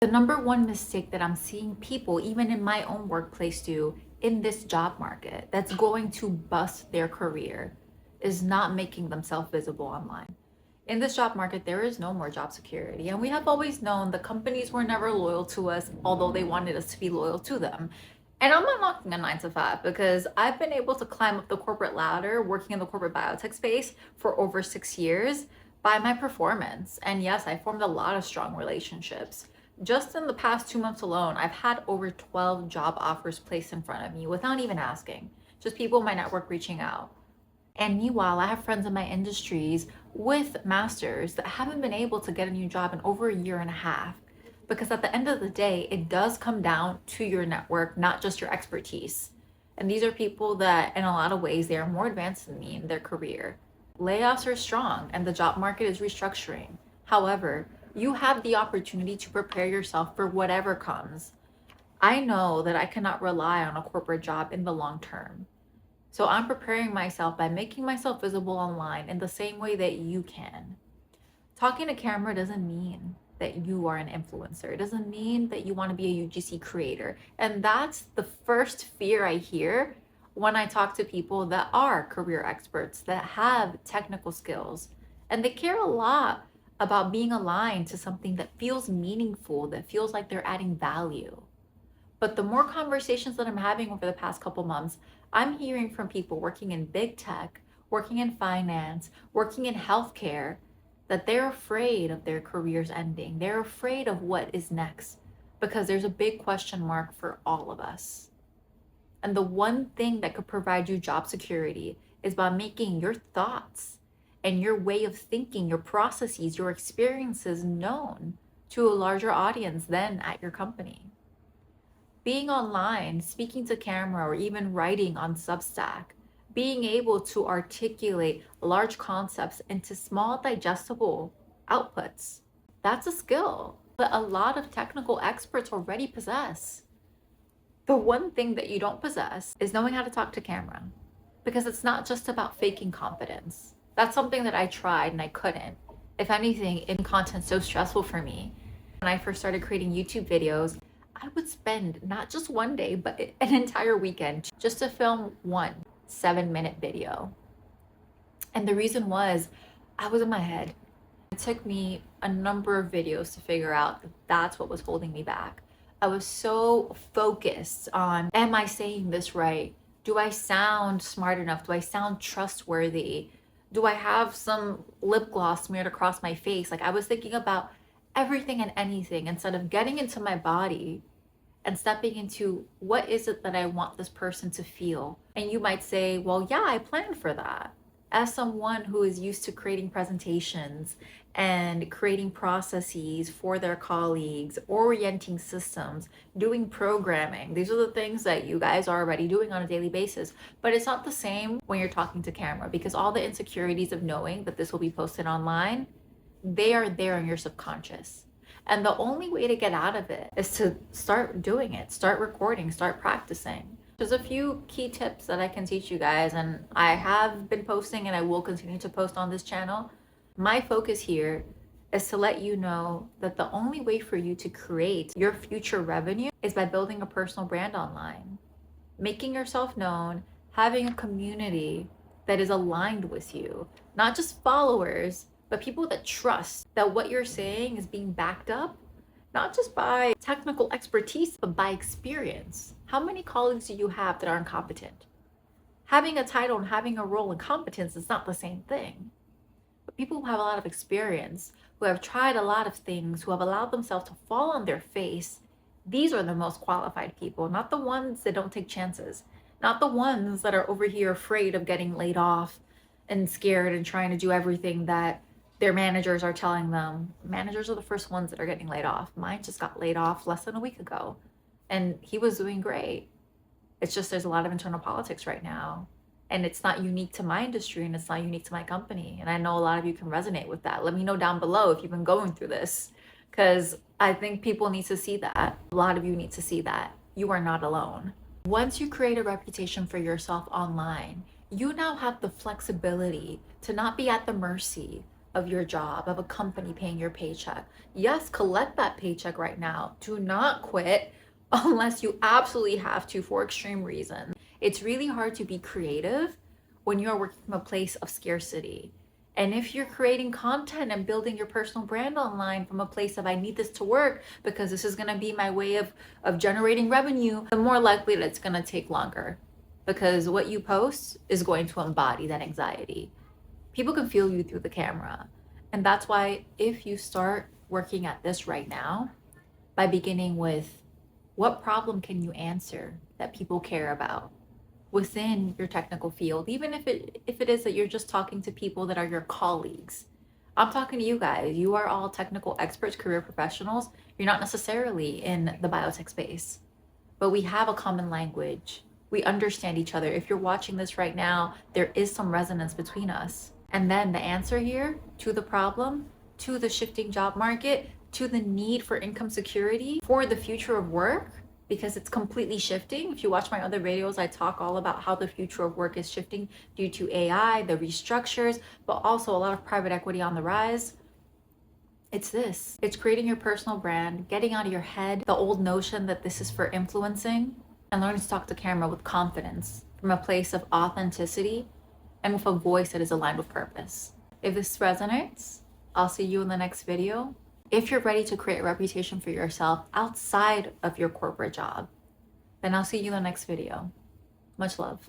The number one mistake that I'm seeing people, even in my own workplace, do in this job market that's going to bust their career is not making themselves visible online. In this job market, there is no more job security. And we have always known the companies were never loyal to us, although they wanted us to be loyal to them. And I'm not knocking a 9 to 5 because I've been able to climb up the corporate ladder working in the corporate biotech space for over 6 years by my performance. And yes, I formed a lot of strong relationships. Just in the past 2 months alone, I've had over 12 job offers placed in front of me without even asking, just people in my network reaching out. And meanwhile, I have friends in my industries with masters that haven't been able to get a new job in over a year and a half. Because at the end of the day, it does come down to your network, not just your expertise. And these are people that, in a lot of ways, they are more advanced than me in their career. Layoffs are strong and the job market is restructuring. However, you have the opportunity to prepare yourself for whatever comes. I know that I cannot rely on a corporate job in the long term. So I'm preparing myself by making myself visible online in the same way that you can. Talking to camera doesn't mean that you are an influencer. It doesn't mean that you want to be a UGC creator. And that's the first fear I hear when I talk to people that are career experts, that have technical skills, and they care a lot about being aligned to something that feels meaningful, that feels like they're adding value. But the more conversations that I'm having over the past couple months, I'm hearing from people working in big tech, working in finance, working in healthcare, that they're afraid of their careers ending. They're afraid of what is next because there's a big question mark for all of us. And the one thing that could provide you job security is by making your thoughts and your way of thinking, your processes, your experiences known to a larger audience than at your company. Being online, speaking to camera, or even writing on Substack, being able to articulate large concepts into small digestible outputs, that's a skill that a lot of technical experts already possess. The one thing that you don't possess is knowing how to talk to camera, because it's not just about faking confidence. That's something that I tried and I couldn't. If anything, in content so stressful for me. When I first started creating YouTube videos, I would spend not just one day, but an entire weekend just to film one 7-minute video. And the reason was I was in my head. It took me a number of videos to figure out that that's what was holding me back. I was so focused on, am I saying this right? Do I sound smart enough? Do I sound trustworthy? Do I have some lip gloss smeared across my face? Like, I was thinking about everything and anything instead of getting into my body and stepping into what is it that I want this person to feel. And you might say, well, yeah, I planned for that. As someone who is used to creating presentations and creating processes for their colleagues, orienting systems, doing programming, these are the things that you guys are already doing on a daily basis. But it's not the same when you're talking to camera, because all the insecurities of knowing that this will be posted online, they are there in your subconscious. And the only way to get out of it is to start doing it, start recording, start practicing. There's a few key tips that I can teach you guys, and I have been posting and I will continue to post on this channel. My focus here is to let you know that the only way for you to create your future revenue is by building a personal brand online, making yourself known, having a community that is aligned with you, not just followers, but people that trust that what you're saying is being backed up, not just by technical expertise, but by experience. How many colleagues do you have that are incompetent? Having a title and having a role in competence is not the same thing. But people who have a lot of experience, who have tried a lot of things, who have allowed themselves to fall on their face, these are the most qualified people, not the ones that don't take chances, not the ones that are over here afraid of getting laid off and scared and trying to do everything that their managers are telling them. Managers are the first ones that are getting laid off. Mine just got laid off less than a week ago, and he was doing great. It's just there's a lot of internal politics right now, and it's not unique to my industry and it's not unique to my company. And I know a lot of you can resonate with that. Let me know down below if you've been going through this, because I think people need to see that. A lot of you need to see that you are not alone. Once you create a reputation for yourself online, you now have the flexibility to not be at the mercy of your job, of a company paying your paycheck. Yes, collect that paycheck right now. Do not quit unless you absolutely have to for extreme reasons. It's really hard to be creative when you're working from a place of scarcity. And if you're creating content and building your personal brand online from a place of I need this to work because this is going to be my way of generating revenue, the more likely that it's going to take longer because what you post is going to embody that anxiety. People can feel you through the camera. And that's why if you start working at this right now, by beginning with what problem can you answer that people care about within your technical field, even if it is that you're just talking to people that are your colleagues. I'm talking to you guys. You are all technical experts, career professionals. You're not necessarily in the biotech space, but we have a common language. We understand each other. If you're watching this right now, there is some resonance between us. And then the answer here to the problem, to the shifting job market, to the need for income security, for the future of work, because it's completely shifting. If you watch my other videos, I talk all about how the future of work is shifting due to AI, the restructures, but also a lot of private equity on the rise. It's this. It's creating your personal brand, getting out of your head the old notion that this is for influencing, and learning to talk to camera with confidence from a place of authenticity and with a voice that is aligned with purpose. If this resonates, I'll see you in the next video. If you're ready to create a reputation for yourself outside of your corporate job, then I'll see you in the next video. Much love.